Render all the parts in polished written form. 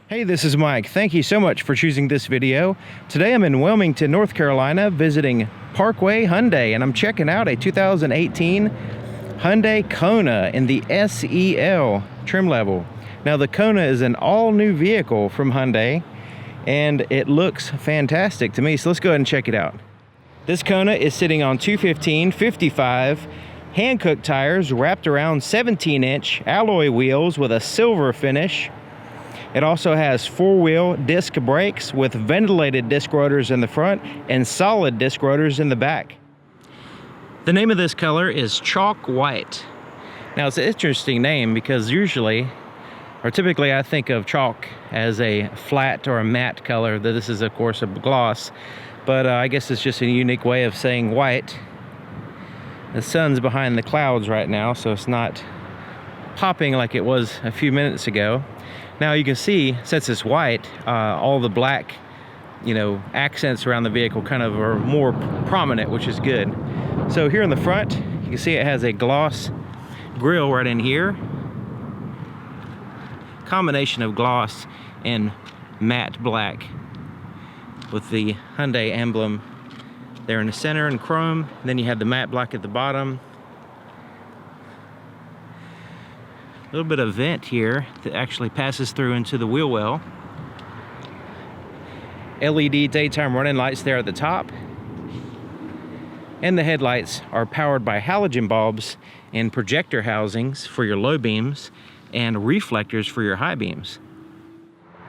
Hey, this is Mike. Thank you so much for choosing this video. Today I'm in Wilmington, North Carolina, visiting Parkway Hyundai, and I'm checking out a 2018 Hyundai Kona in the SEL trim level. Now, the Kona is an all-new vehicle from Hyundai, and it looks fantastic to me, so let's go ahead and check it out. This Kona is sitting on 215/55 hand-cooked tires wrapped around 17-inch alloy wheels with a silver finish. It also has four-wheel disc brakes with ventilated disc rotors in the front and solid disc rotors in the back. The name of this color is Chalk White. Now, it's an interesting name because typically I think of chalk as a flat or a matte color. This is, of course, a gloss, but I guess it's just a unique way of saying white. The sun's behind the clouds right now, so it's not popping like it was a few minutes ago. Now you can see, since it's white, all the black, accents around the vehicle kind of are more prominent, which is good. So here in the front, you can see it has a gloss grille right in here. Combination of gloss and matte black with the Hyundai emblem there in the center in chrome. And then you have the matte black at the bottom. A little bit of vent here that actually passes through into the wheel well. LED daytime running lights there at the top. And the headlights are powered by halogen bulbs and projector housings for your low beams and reflectors for your high beams.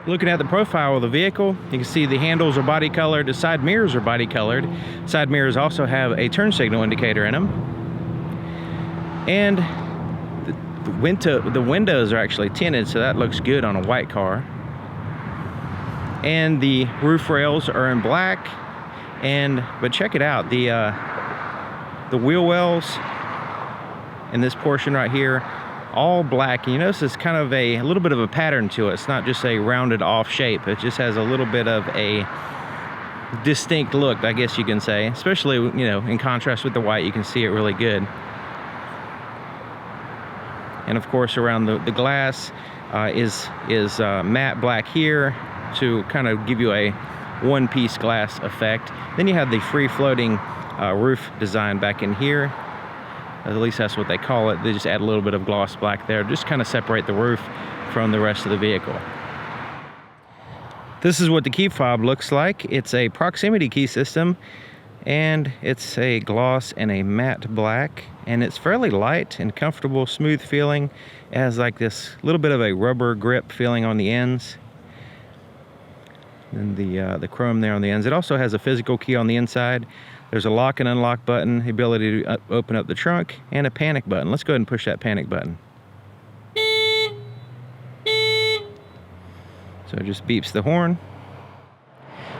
Looking at the profile of the vehicle, you can see the handles are body colored, the side mirrors are body colored. Side mirrors also have a turn signal indicator in them. And the windows are actually tinted, so that looks good on a white car. And the roof rails are in black. But check it out, the wheel wells in this portion right here, all black. And you notice it's kind of a little bit of a pattern to it. It's not just a rounded off shape. It just has a little bit of a distinct look, I guess you can say. Especially, in contrast with the white, you can see it really good. And of course, around the glass is matte black here to kind of give you a one-piece glass effect. Then you have the free-floating roof design back in here. At least that's what they call it. They just add a little bit of gloss black there, just kind of separate the roof from the rest of the vehicle. This is what the key fob looks like. It's a proximity key system, and it's a gloss and a matte black, and it's fairly light and comfortable, smooth feeling. It has like this little bit of a rubber grip feeling on the ends, and the chrome there on the ends. It also has a physical key on the inside. There's a lock and unlock button, the ability to open up the trunk, and a panic button. Let's go ahead and push that panic button. So it just beeps the horn.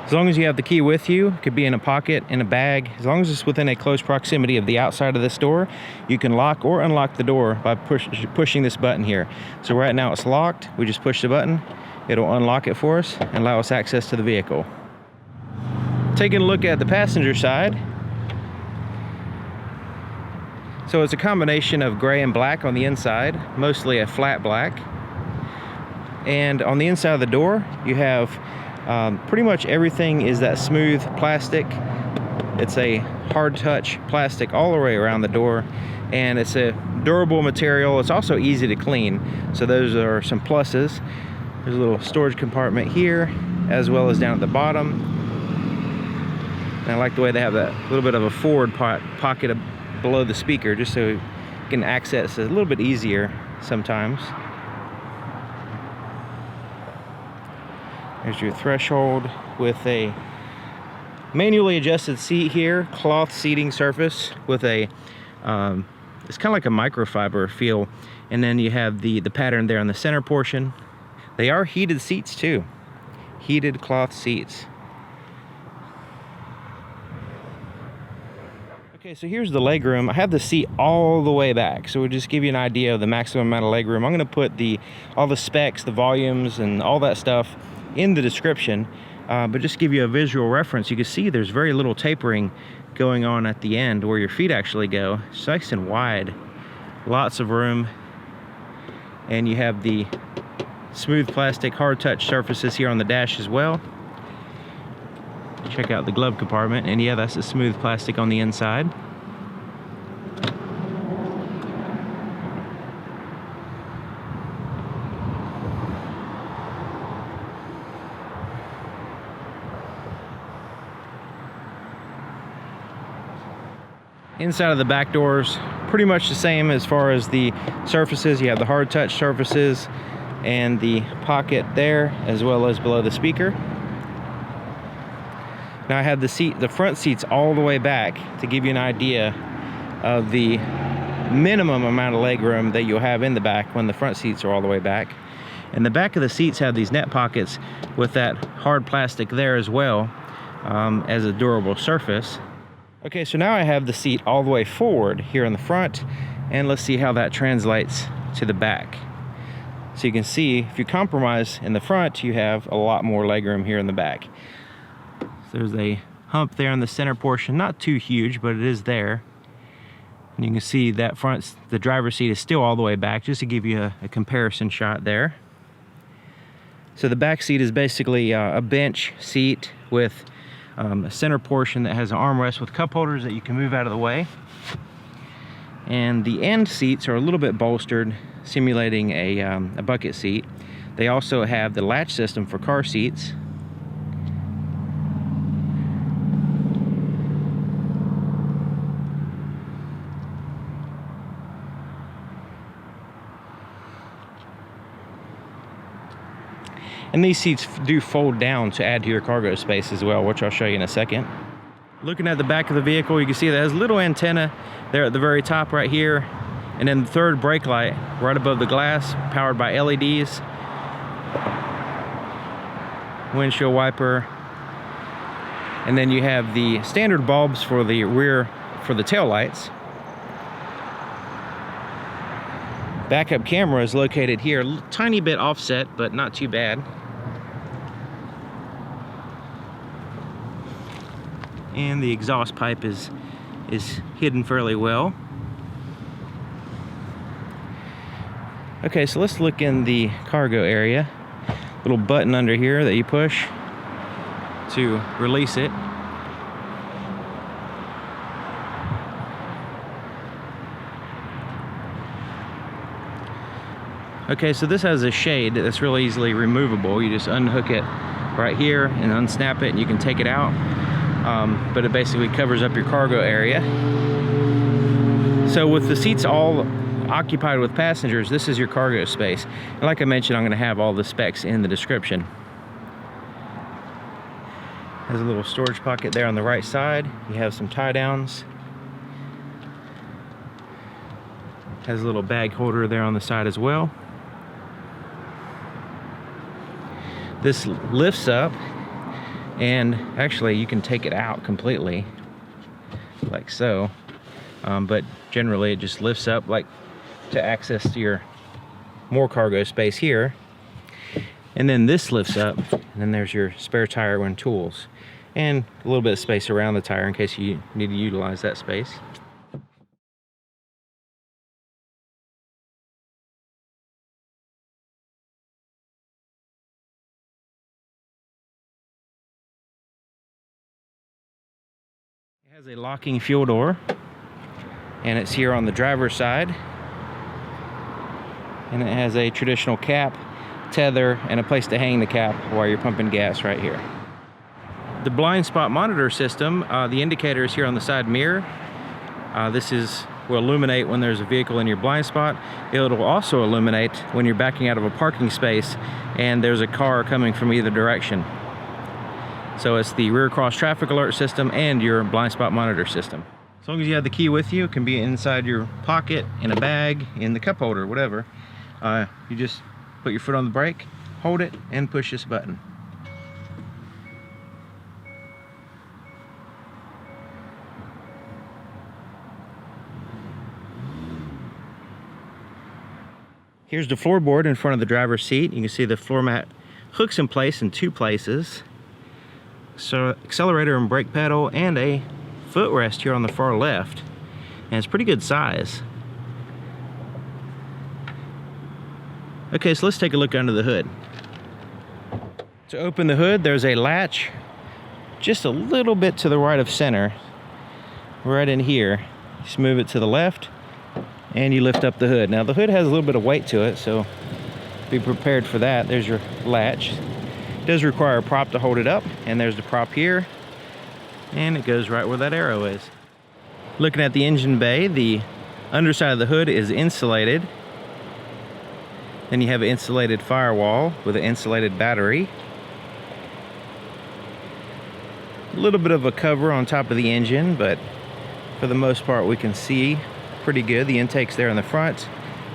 As long as you have the key with you, it could be in a pocket, in a bag. As long as it's within a close proximity of the outside of this door, you can lock or unlock the door by pushing this button here. So right now it's locked. We just push the button. It'll unlock it for us and allow us access to the vehicle. Taking a look at the passenger side. So it's a combination of gray and black on the inside, mostly a flat black. And on the inside of the door, you have pretty much everything is that smooth plastic. It's a hard touch plastic all the way around the door, and it's a durable material. It's also easy to clean, so those are some pluses. There's a little storage compartment here, as well as down at the bottom. And I like the way they have that little bit of a forward pocket below the speaker, just so you can access it a little bit easier sometimes. There's your threshold with a manually adjusted seat here, cloth seating surface with a, it's kind of like a microfiber feel. And then you have the pattern there on the center portion. They are heated seats too, heated cloth seats. Okay, so here's the legroom. I have the seat all the way back, so we'll just give you an idea of the maximum amount of legroom. I'm going to put all the specs, the volumes, and all that stuff in the description, but just to give you a visual reference, you can see there's very little tapering going on at the end where your feet actually go. It's nice and wide, lots of room, and you have the smooth plastic hard touch surfaces here on the dash as well. Check out the glove compartment, and yeah, that's a smooth plastic on the inside. Inside of the back doors, pretty much the same as far as the surfaces. You have the hard touch surfaces and the pocket there, as well as below the speaker. Now I have the front seats all the way back to give you an idea of the minimum amount of leg room that you'll have in the back when the front seats are all the way back. And the back of the seats have these net pockets with that hard plastic there as well, as a durable surface. Okay, so now I have the seat all the way forward here in the front, and let's see how that translates to the back. So you can see if you compromise in the front, you have a lot more legroom here in the back. So there's a hump there in the center portion, not too huge, but it is there. And you can see that the driver's seat is still all the way back, just to give you a comparison shot there. So the back seat is basically a bench seat with a center portion that has an armrest with cup holders that you can move out of the way. And the end seats are a little bit bolstered, simulating a bucket seat. They also have the latch system for car seats. And these seats do fold down to add to your cargo space as well, which I'll show you in a second. Looking at the back of the vehicle, you can see that has a little antenna there at the very top right here. And then the third brake light right above the glass, powered by LEDs. Windshield wiper. And then you have the standard bulbs for the rear, for the tail lights. Backup camera is located here, a tiny bit offset, but not too bad. And the exhaust pipe is hidden fairly well. Okay, so let's look in the cargo area. Little button under here that you push to release it. Okay, so this has a shade that's really easily removable. You just unhook it right here and unsnap it, and you can take it out. But it basically covers up your cargo area. So with the seats all occupied with passengers, this is your cargo space. And like I mentioned, I'm going to have all the specs in the description. There's a little storage pocket there on the right side. You have some tie downs. Has a little bag holder there on the side as well. This lifts up, and actually you can take it out completely, like so. But generally it just lifts up like to access to your more cargo space here. And then this lifts up, and then there's your spare tire and tools. And a little bit of space around the tire in case you need to utilize that space. It has a locking fuel door, and it's here on the driver's side. And it has a traditional cap, tether, and a place to hang the cap while you're pumping gas right here. The blind spot monitor system, the indicator is here on the side mirror. This will illuminate when there's a vehicle in your blind spot. It'll also illuminate when you're backing out of a parking space and there's a car coming from either direction. So it's the rear cross traffic alert system and your blind spot monitor system. As long as you have the key with you, it can be inside your pocket, in a bag, in the cup holder, whatever. You just put your foot on the brake, hold it, and push this button. Here's the floorboard in front of the driver's seat. You can see the floor mat hooks in place in two places. So accelerator and brake pedal, and a footrest here on the far left. And it's pretty good size. Okay, so let's take a look under the hood. To open the hood, there's a latch just a little bit to the right of center, right in here. Just move it to the left and you lift up the hood. Now the hood has a little bit of weight to it, so be prepared for that. There's your latch. It does require a prop to hold it up, and there's the prop here, and it goes right where that arrow is. Looking at the engine bay, the underside of the hood is insulated. Then you have an insulated firewall with an insulated battery. A little bit of a cover on top of the engine, but for the most part we can see pretty good. The intake's there in the front,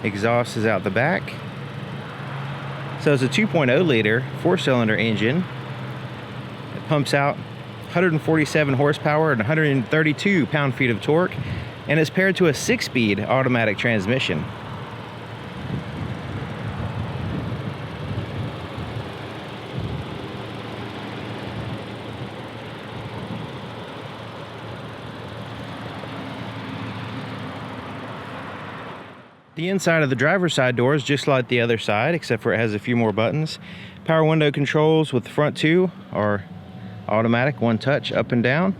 exhaust is out the back. So it's a 2.0 liter 4-cylinder engine. It pumps out 147 horsepower and 132 pound-feet of torque, and it's paired to a 6-speed automatic transmission. The inside of the driver's side door is just like the other side, except for it has a few more buttons. Power window controls with the front two are automatic, one touch up and down.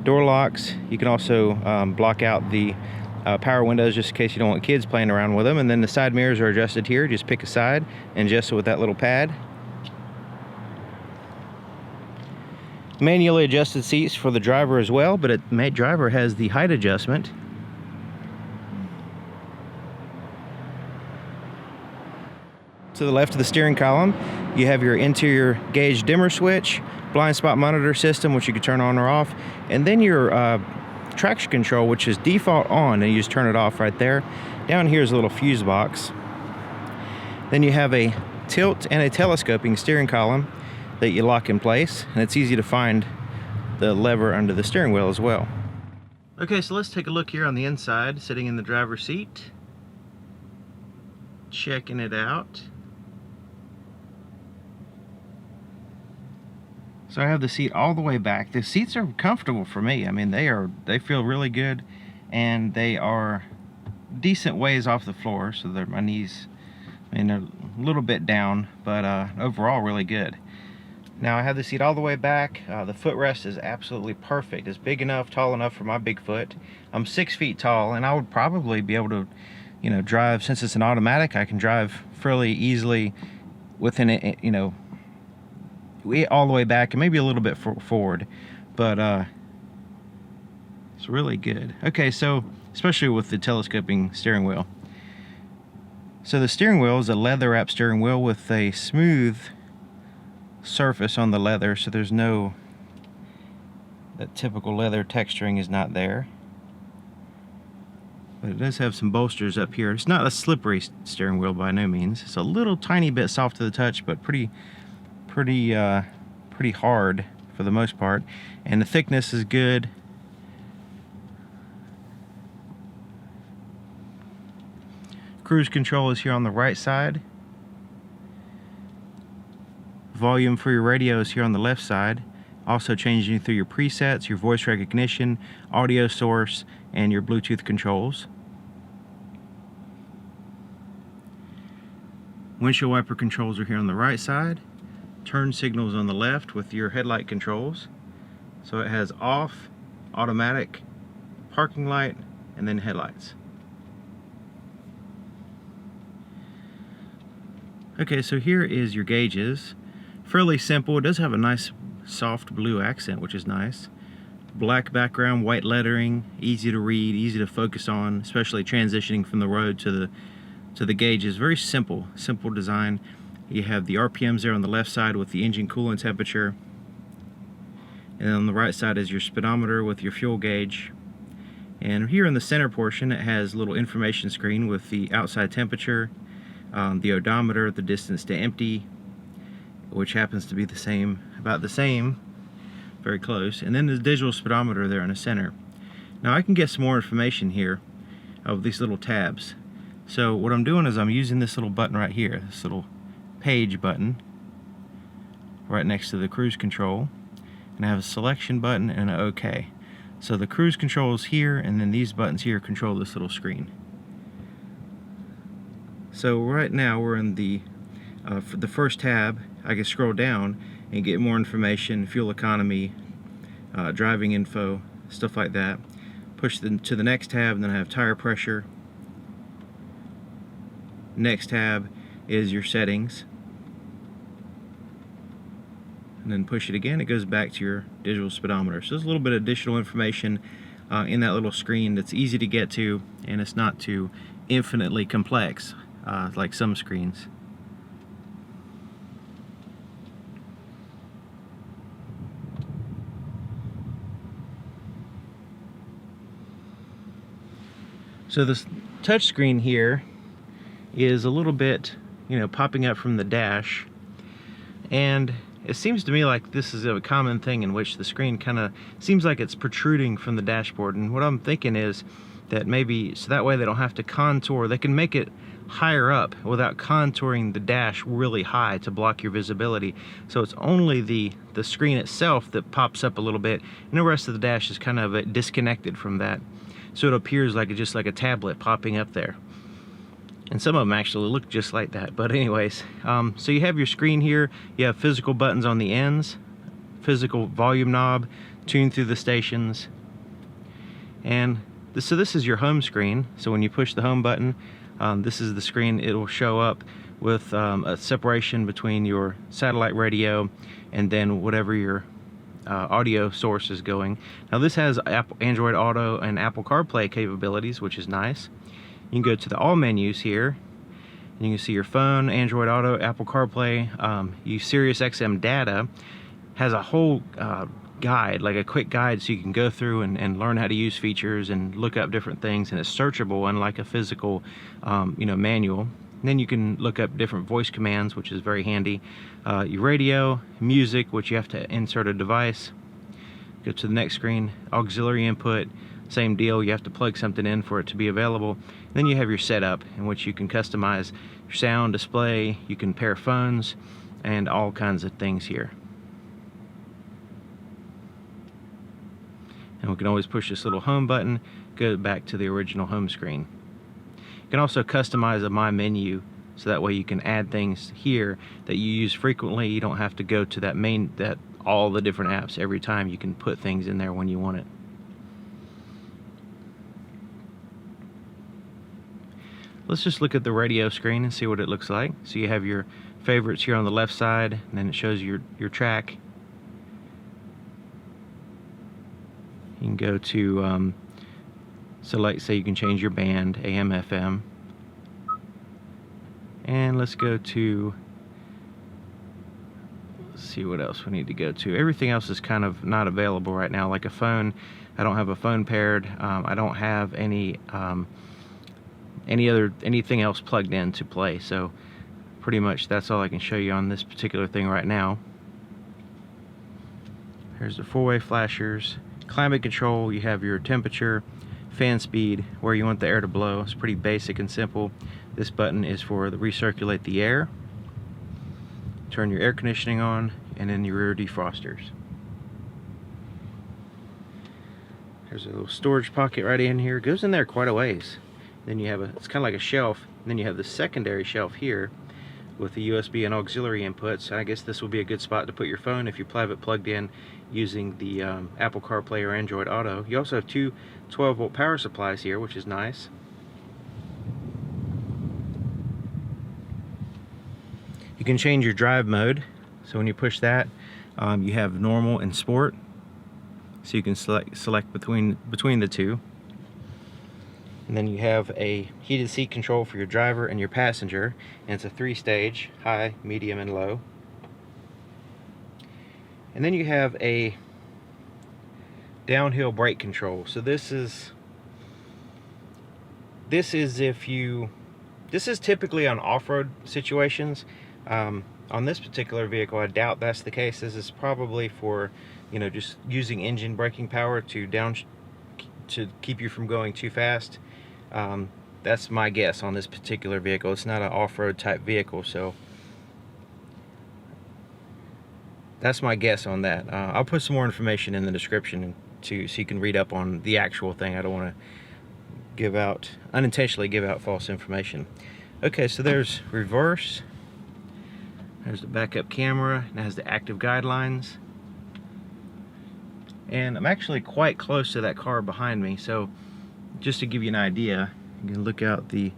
Door locks, you can also block out the power windows just in case you don't want kids playing around with them. And then the side mirrors are adjusted here. Just pick a side and adjust it with that little pad. Manually adjusted seats for the driver as well, but the driver has the height adjustment. To the left of the steering column, you have your interior gauge dimmer switch, blind spot monitor system, which you can turn on or off, and then your traction control, which is default on, and you just turn it off right there. Down here is a little fuse box. Then you have a tilt and a telescoping steering column that you lock in place, and it's easy to find the lever under the steering wheel as well. Okay, so let's take a look here on the inside, sitting in the driver's seat. Checking it out. So I have the seat all the way back. The seats are comfortable for me. I mean, they feel really good, and they are decent ways off the floor, so my knees, I mean, they're a little bit down, but overall really good. Now I have the seat all the way back. The footrest is absolutely perfect. It's big enough, tall enough for my big foot. I'm 6 feet tall, and I would probably be able to, you know, drive, since it's an automatic, I can drive fairly easily within it, you know, all the way back and maybe a little bit forward, but it's really good. Okay, so especially with the telescoping steering wheel. So the steering wheel is a leather wrap steering wheel with a smooth surface on the leather, so there's no, that typical leather texturing is not there. But it does have some bolsters up here. It's not a slippery steering wheel by no means. It's a little tiny bit soft to the touch, but pretty hard for the most part, and the thickness is good. Cruise control is here on the right side. Volume for your radio is here on the left side. Also changing through your presets, your voice recognition, audio source, and your Bluetooth controls. Windshield wiper controls are here on the right side. Turn signals on the left with your headlight controls. So it has off, automatic, parking light, and then headlights. Okay, so here is your gauges. Fairly simple. It does have a nice soft blue accent, which is nice. Black background, white lettering, easy to read, easy to focus on, especially transitioning from the road to the gauges. Very simple design. You have the RPMs there on the left side with the engine coolant temperature. And then on the right side is your speedometer with your fuel gauge. And here in the center portion, it has a little information screen with the outside temperature, the odometer, the distance to empty, which happens to be the same, about the same, very close. And then the digital speedometer there in the center. Now I can get some more information here of these little tabs. So what I'm doing is I'm using this little button right here, this little page button right next to the cruise control, and I have a selection button and an OK. So the cruise control is here, and then these buttons here control this little screen. So right now we're in the for the first tab. I can scroll down and get more information, fuel economy, driving info, stuff like that. Push to the next tab, and then I have tire pressure. Next tab is your settings, and then push it again, it goes back to your digital speedometer. So there's a little bit of additional information in that little screen that's easy to get to, and it's not too infinitely complex like some screens. So this touch screen here is a little bit, popping up from the dash, and it seems to me like this is a common thing in which the screen kind of seems like it's protruding from the dashboard. And what I'm thinking is that maybe so that way they don't have to contour, they can make it higher up without contouring the dash really high to block your visibility. So it's only the screen itself that pops up a little bit, and the rest of the dash is kind of disconnected from that. So it appears like just like a tablet popping up there. And some of them actually look just like that. But anyways, so you have your screen here. You have physical buttons on the ends, physical volume knob, tune through the stations. And so this is your home screen. So when you push the home button, this is the screen. It will show up with a separation between your satellite radio and then whatever your audio source is going. Now this has Android Auto and Apple CarPlay capabilities, which is nice. You can go to the all menus here, and you can see your phone, Android Auto, Apple CarPlay. Sirius XM data has a whole guide, like a quick guide, so you can go through and learn how to use features and look up different things, and it's searchable unlike a physical manual. And then you can look up different voice commands, which is very handy. Your radio, music, which you have to insert a device. Go to the next screen, auxiliary input, same deal, you have to plug something in for it to be available. Then you have your setup, in which you can customize your sound, display, you can pair phones, and all kinds of things here. And we can always push this little home button, go back to the original home screen. You can also customize a My Menu, so that way you can add things here that you use frequently. You don't have to go to all the different apps every time. You can put things in there when you want it. Let's just look at the radio screen and see what it looks like. So you have your favorites here on the left side, and then it shows your track. You can go to say you can change your band, AM, FM. And let's go to, let's see what else we need to go to. Everything else is kind of not available right now, like a phone. I don't have a phone paired. I don't have anything else plugged in to play, so pretty much that's all I can show you on this particular thing right now. Here's the four-way flashers, climate control. You have your temperature, fan speed, where you want the air to blow. It's pretty basic and simple. This button is for recirculate the air, turn your air conditioning on, and then your rear defrosters. There's a little storage pocket right in here. It goes in there quite a ways. Then you have it's kind of like a shelf. And then you have the secondary shelf here with the USB and auxiliary inputs. I guess this will be a good spot to put your phone if you have it plugged in using the Apple CarPlay or Android Auto. You also have two 12-volt power supplies here, which is nice. You can change your drive mode. So when you push that, you have normal and sport. So you can select between the two. And then you have a heated seat control for your driver and your passenger, and it's a 3-stage, high, medium, and low. And then you have a downhill brake control. So this is typically on off-road situations. On this particular vehicle, I doubt that's the case. This is probably for, just using engine braking power to keep you from going too fast. That's my guess on this particular vehicle. It's not an off-road type vehicle, so that's my guess on that. I'll put some more information in the description so you can read up on the actual thing. I don't want to unintentionally give out false information. Okay, so there's reverse, there's the backup camera, and it has the active guidelines. And I'm actually quite close to that car behind me, so just to give you an idea, you can look out the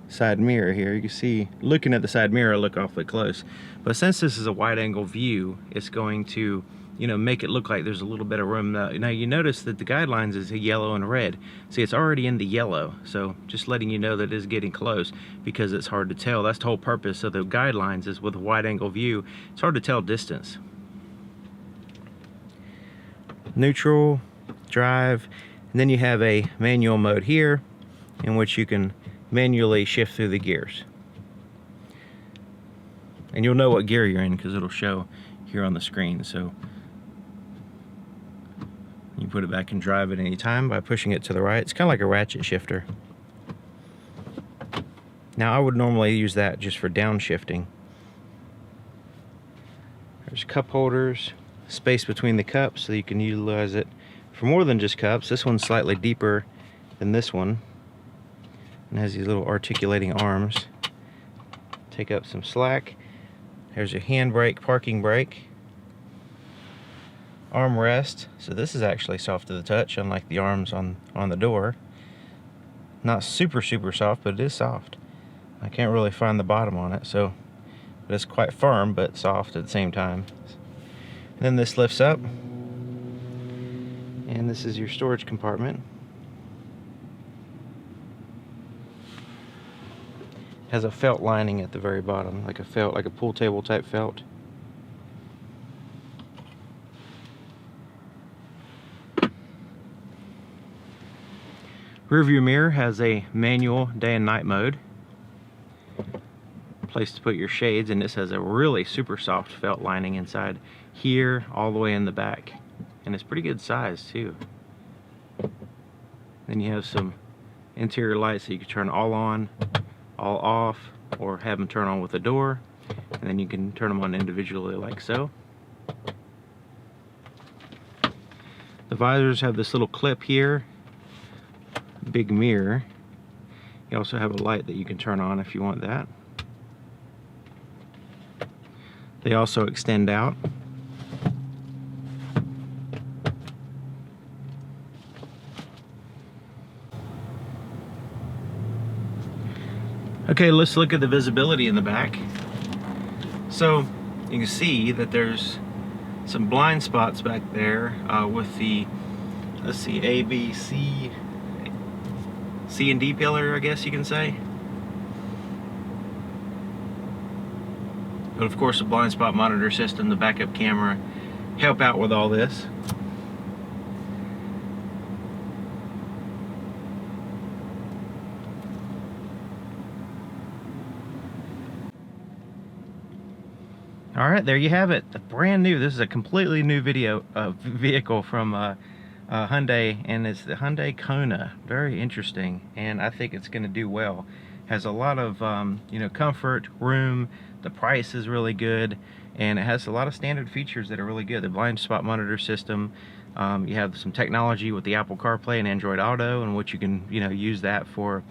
side mirror here. You can see, looking at the side mirror, I look awfully close. But since this is a wide angle view, it's going to, you know, make it look like there's a little bit of room. Now you notice that the guidelines is a yellow and red. See, it's already in the yellow, so just letting you know that it is getting close because it's hard to tell. That's the whole purpose of the guidelines, is with a wide angle view, it's hard to tell distance. Neutral, drive, and then you have a manual mode here in which you can manually shift through the gears. And you'll know what gear you're in because it'll show here on the screen. So you put it back in drive at any time by pushing it to the right. It's kind of like a ratchet shifter. Now I would normally use that just for downshifting. There's cup holders, space between the cups so you can utilize it for more than just cups. This one's slightly deeper than this one and has these little articulating arms. Take up some slack. There's your handbrake, parking brake. Armrest. So this is actually soft to the touch, unlike the arms on the door. Not super soft, but it is soft. I can't really find the bottom on it, so but it's quite firm but soft at the same time. And then this lifts up, and this is your storage compartment. Has a felt lining at the very bottom, like a pool table type felt. Rear view mirror has a manual day and night mode. Place to put your shades, and this has a really super soft felt lining inside here all the way in the back, and it's pretty good size too. Then you have some interior lights that you can turn all on, all off, or have them turn on with the door, and then you can turn them on individually like so. The visors have this little clip here, big mirror. You also have a light that you can turn on if you want that. They also extend out. Okay, let's look at the visibility in the back. So you can see that there's some blind spots back there with the, let's see, A, B, C and D pillar, I guess you can say. But of course the blind spot monitor system, the backup camera help out with all this. All right, there you have it. A brand new, this is a completely new vehicle from Hyundai, and it's the Hyundai Kona. Very interesting, and I think it's going to do well. Has a lot of you know, comfort, room. The price is really good, and it has a lot of standard features that are really good. The blind spot monitor system. You have some technology with the Apple CarPlay and Android Auto, in which you can, you know, use that for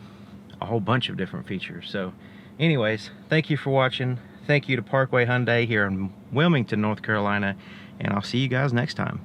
a whole bunch of different features. So, anyways, thank you for watching. Thank you to Parkway Hyundai here in Wilmington, North Carolina, and I'll see you guys next time.